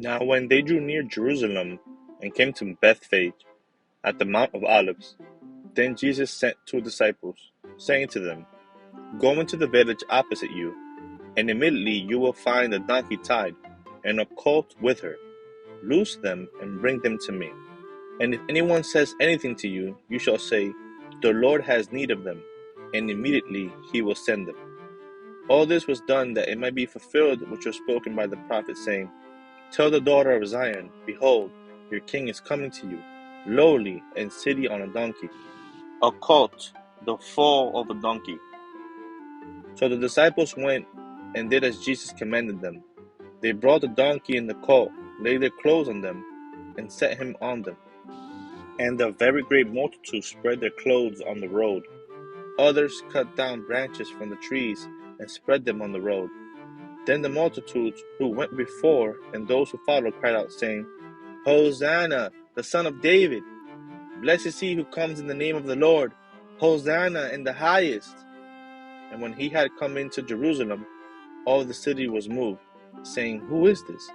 Now when they drew near Jerusalem and came to Bethphage at the Mount of Olives, then Jesus sent 2 disciples, saying to them, Go into the village opposite you, and immediately you will find a donkey tied, and a colt with her. Loose them and bring them to me. And if anyone says anything to you, you shall say, The Lord has need of them, and immediately he will send them. All this was done that it might be fulfilled which was spoken by the prophet, saying, Tell the daughter of Zion, Behold, your king is coming to you, lowly and sitting on a donkey, a colt, the foal of a donkey. So the disciples went and did as Jesus commanded them. They brought the donkey and the colt, laid their clothes on them, and set him on them. And a very great multitude spread their clothes on the road. Others cut down branches from the trees and spread them on the road. Then the multitudes who went before and those who followed cried out, saying, Hosanna, the Son of David! Blessed is he who comes in the name of the Lord! Hosanna in the highest! And when he had come into Jerusalem, all the city was moved, saying, Who is this?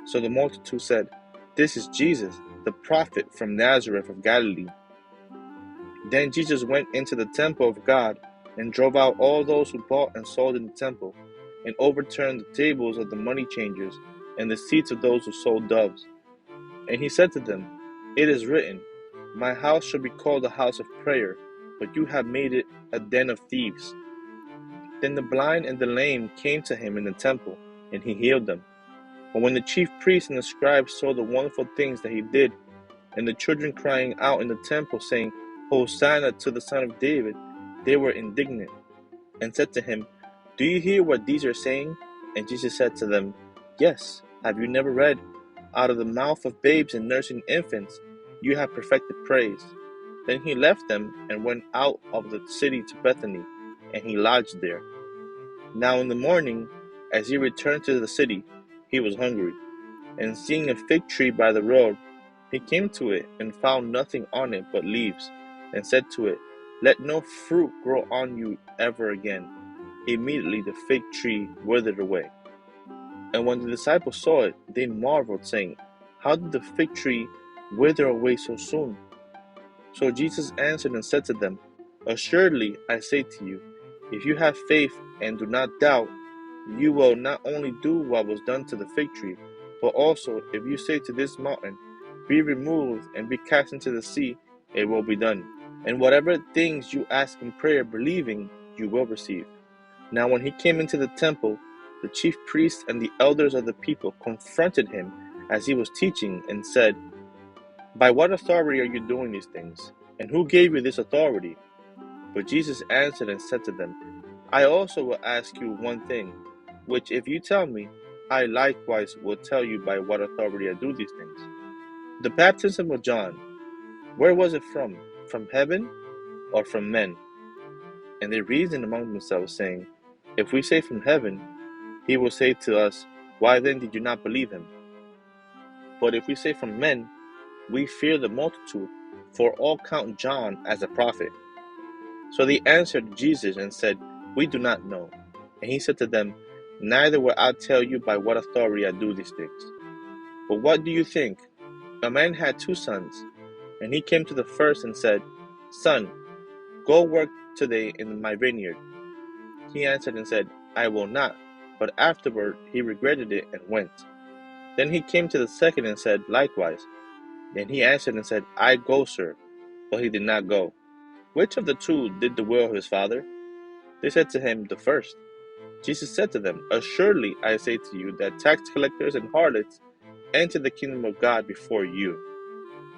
So the multitude said, This is Jesus, the prophet from Nazareth of Galilee. Then Jesus went into the temple of God and drove out all those who bought and sold in the temple, and overturned the tables of the money changers and the seats of those who sold doves. And he said to them, It is written, My house shall be called a house of prayer, but you have made it a den of thieves. Then the blind and the lame came to him in the temple, and he healed them. But when the chief priests and the scribes saw the wonderful things that he did, and the children crying out in the temple, saying, Hosanna to the Son of David, they were indignant, and said to him, Do you hear what these are saying? And Jesus said to them, Yes, have you never read, Out of the mouth of babes and nursing infants, you have perfected praise. Then he left them and went out of the city to Bethany, and he lodged there. Now in the morning, as he returned to the city, he was hungry. And seeing a fig tree by the road, he came to it and found nothing on it but leaves, and said to it, Let no fruit grow on you ever again. Immediately the fig tree withered away. And when the disciples saw it, they marveled, saying, How did the fig tree wither away so soon? So Jesus answered and said to them, Assuredly I say to you, if you have faith and do not doubt, you will not only do what was done to the fig tree, but also if you say to this mountain, Be removed and be cast into the sea, it will be done. And whatever things you ask in prayer, believing, you will receive. Now when he came into the temple, the chief priests and the elders of the people confronted him as he was teaching, and said, By what authority are you doing these things? And who gave you this authority? But Jesus answered and said to them, I also will ask you one thing, which if you tell me, I likewise will tell you by what authority I do these things. The baptism of John, where was it from? From heaven or from men? And they reasoned among themselves, saying, If we say from heaven, he will say to us, Why then did you not believe him? But if we say from men, we fear the multitude, for all count John as a prophet. So they answered Jesus and said, We do not know. And he said to them, Neither will I tell you by what authority I do these things. But what do you think? A man had 2 sons, and he came to the first and said, Son, go work today in my vineyard. He answered and said, I will not. But afterward he regretted it and went. Then he came to the second and said, Likewise. And he answered and said, I go, sir. But he did not go. Which of the 2 did the will of his father? They said to him, The first. Jesus said to them, Assuredly I say to you that tax collectors and harlots enter the kingdom of God before you.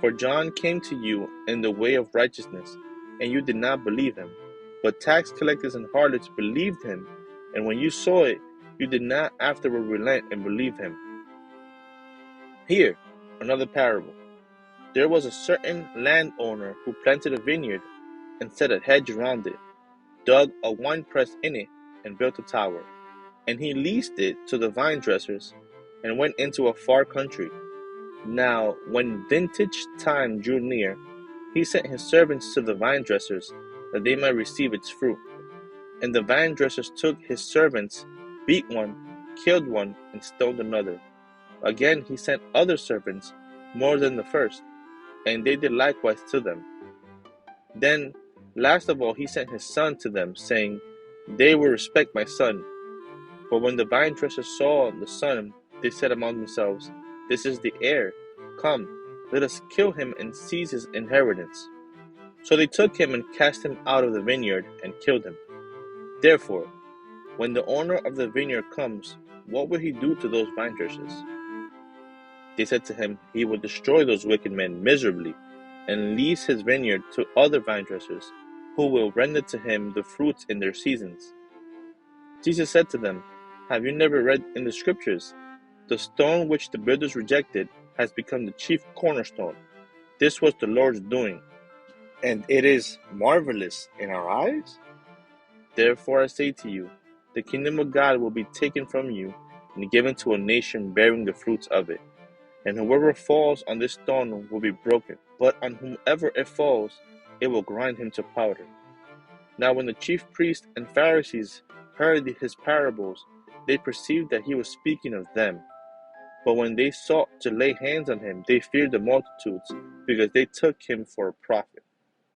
For John came to you in the way of righteousness, and you did not believe him. But tax collectors and harlots believed him, and when you saw it, you did not afterward relent and believe him. Here, another parable. There was a certain landowner who planted a vineyard and set a hedge around it, dug a winepress in it, and built a tower. And he leased it to the vine dressers and went into a far country. Now, when vintage time drew near, he sent his servants to the vine dressers that they might receive its fruit. And the vine dressers took his servants, beat one, killed one, and stoned another. Again he sent other servants more than the first, and they did likewise to them. Then, last of all, he sent his son to them, saying, They will respect my son. But when the vine dressers saw the son, they said among themselves, This is the heir. Come, let us kill him and seize his inheritance. So they took him and cast him out of the vineyard and killed him. Therefore, when the owner of the vineyard comes, what will he do to those vine dressers? They said to him, He will destroy those wicked men miserably, and lease his vineyard to other vine dressers, who will render to him the fruits in their seasons. Jesus said to them, Have you never read in the Scriptures, The stone which the builders rejected has become the chief cornerstone. This was the Lord's doing, and it is marvelous in our eyes? Therefore I say to you, the kingdom of God will be taken from you and given to a nation bearing the fruits of it. And whoever falls on this stone will be broken, but on whomever it falls, it will grind him to powder. Now when the chief priests and Pharisees heard his parables, they perceived that he was speaking of them. But when they sought to lay hands on him, they feared the multitudes, because they took him for a prophet.